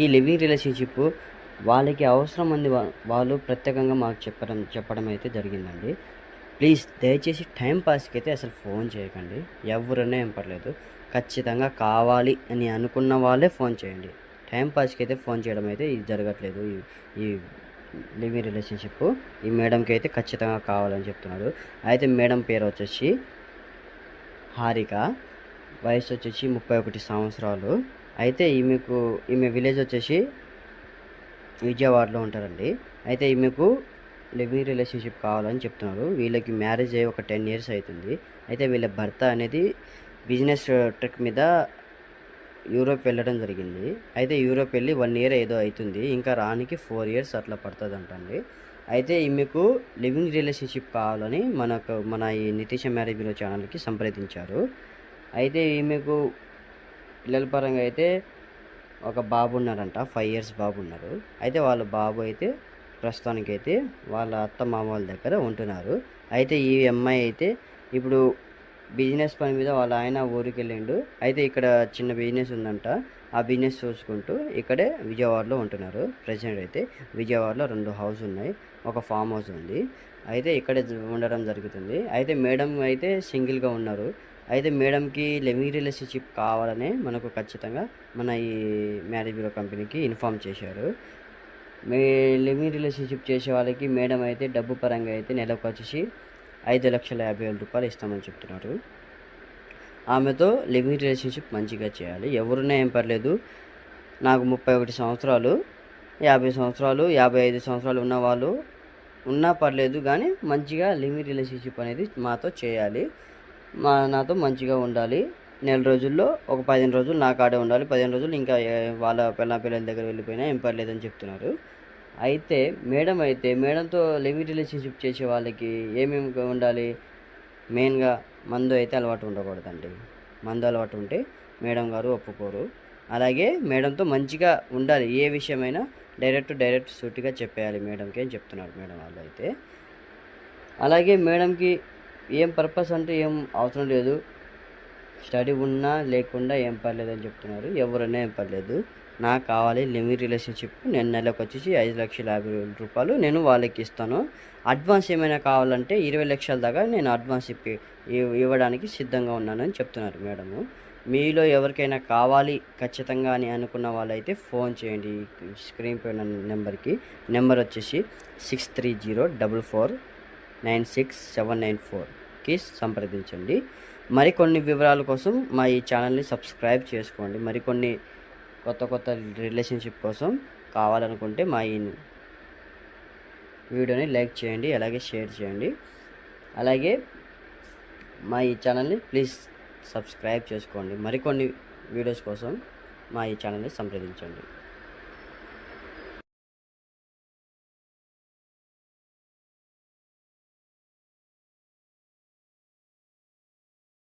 ఈ living relationship వాళ్ళకి అవసరం ఉంది, వాళ్ళు ప్రత్యేకంగా మాకు చెప్పడం అయితే జరిగిందండి. ప్లీజ్ దయచేసి టైం పాస్కి అయితే అసలు ఫోన్ చేయకండి. ఎవరైనా ఏం పర్లేదు, ఖచ్చితంగా కావాలి అని అనుకున్న వాళ్ళే ఫోన్ చేయండి. టైం పాస్కి అయితే ఫోన్ చేయడం అయితే ఇది జరగట్లేదు. ఈ లివింగ్ రిలేషన్షిప్ ఈ మేడంకి అయితే ఖచ్చితంగా కావాలని చెప్తున్నారు. అయితే మేడం పేరు వచ్చేసి హారిక, వయసు వచ్చేసి 31 సంవత్సరాలు. అయితే ఈమె విలేజ్ వచ్చేసి విజయవాడలో ఉంటారండి. అయితే ఈమెకు లివింగ్ రిలేషన్షిప్ కావాలని చెప్తున్నారు. వీళ్ళకి మ్యారేజ్ అయ్యి ఒక 10 years అవుతుంది. అయితే వీళ్ళ భర్త అనేది బిజినెస్ ట్రిప్ మీద యూరోప్ వెళ్ళడం జరిగింది. అయితే యూరోప్ వెళ్ళి 1 year ఏదో అవుతుంది, ఇంకా రానికి 4 years అట్లా పడుతుందంటండి. అయితే ఈమెకు లివింగ్ రిలేషన్షిప్ కావాలని మన ఈ నితీష మ్యారేజ్ బ్యూరో ఛానల్కి సంప్రదించారు. అయితే ఈమెకు పిల్లల పరంగా అయితే ఒక బాబు ఉన్నారంట, 5 years బాబు ఉన్నారు. అయితే వాళ్ళ బాబు అయితే ప్రస్తుతానికైతే వాళ్ళ అత్త మామ వాళ్ళ దగ్గర ఉంటున్నారు. అయితే ఈ అమ్మాయి అయితే ఇప్పుడు బిజినెస్ పని మీద వాళ్ళ ఆయన ఊరికి వెళ్ళిండు. అయితే ఇక్కడ చిన్న బిజినెస్ ఉందంట, ఆ బిజినెస్ చూసుకుంటూ ఇక్కడే విజయవాడలో ఉంటున్నారు. ప్రెసెంట్ అయితే విజయవాడలో 2 హౌస్ ఉన్నాయి, ఒక ఫామ్ హౌస్ ఉంది. అయితే ఇక్కడే ఉండడం జరుగుతుంది. అయితే మేడం అయితే సింగిల్గా ఉన్నారు. అయితే మేడంకి లివింగ్ రిలేషన్షిప్ కావాలనే మనకు ఖచ్చితంగా మన ఈ మ్యారేజ్ బ్యూరో కంపెనీకి ఇన్ఫామ్ చేశారు. మీ లివింగ్ రిలేషన్షిప్ చేసే వాళ్ళకి మేడం అయితే డబ్బు పరంగా అయితే నెలకు వచ్చేసి 5,50,000 రూపాయలు ఇస్తామని చెప్తున్నారు. ఆమెతో లివింగ్ రిలేషన్షిప్ మంచిగా చేయాలి. ఎవరున్నా ఏం పర్లేదు. నాకు 31 సంవత్సరాలు, 50 సంవత్సరాలు, 55 సంవత్సరాలు ఉన్న వాళ్ళు ఉన్నా పర్లేదు, కానీ మంచిగా లివింగ్ రిలేషన్షిప్ అనేది మాతో చేయాలి. నాతో మంచిగా ఉండాలి. నెల రోజుల్లో ఒక 15 రోజులు నా కాడే ఉండాలి, 15 రోజులు ఇంకా వాళ్ళ పిల్లల దగ్గర వెళ్ళిపోయినా ఏం పర్లేదని చెప్తున్నారు. అయితే మేడంతో లివింగ్ రిలేషన్షిప్ చేసే వాళ్ళకి ఏమేమి ఉండాలి? మెయిన్గా మందు అయితే అలవాటు ఉండకూడదండి. మందు అలవాటు ఉంటే మేడం గారు ఒప్పుకోరు. అలాగే మేడంతో మంచిగా ఉండాలి. ఏ విషయమైనా డైరెక్ట్ సూటిగా చెప్పేయాలి మేడంకి అని చెప్తున్నారు మేడం వాళ్ళు అయితే. అలాగే మేడంకి ఏం పర్పస్ అంటే ఏం అవసరం లేదు, స్టడీ ఉన్నా లేకుండా ఏం పర్లేదు అని చెప్తున్నారు. ఎవరైనా ఏం పర్లేదు, నాకు కావాలి లివింగ్ రిలేషన్షిప్. నేను నెలకు వచ్చేసి 5,50,000 రూపాయలు నేను వాళ్ళకి ఇస్తాను. అడ్వాన్స్ ఏమైనా కావాలంటే 20 లక్షల దాకా నేను అడ్వాన్స్ ఇవ్వడానికి సిద్ధంగా ఉన్నానని చెప్తున్నారు మేడము. మీలో ఎవరికైనా కావాలి ఖచ్చితంగా అని అనుకున్న వాళ్ళైతే ఫోన్ చేయండి స్క్రీన్ పైన నెంబర్ వచ్చేసి 6304496794కి సంప్రదించండి. మరికొన్ని వివరాల కోసం మా ఈ ఛానల్ని సబ్స్క్రైబ్ చేసుకోండి. మరికొన్ని కొత్త రిలేషన్షిప్ కోసం కావాలనుకుంటే మా ఈ వీడియోని లైక్ చేయండి, అలాగే షేర్ చేయండి. అలాగే మా ఈ ఛానల్ని ప్లీజ్ సబ్స్క్రైబ్ చేసుకోండి. మరికొన్ని వీడియోస్ కోసం మా ఈ ఛానల్ని సంప్రదించండి.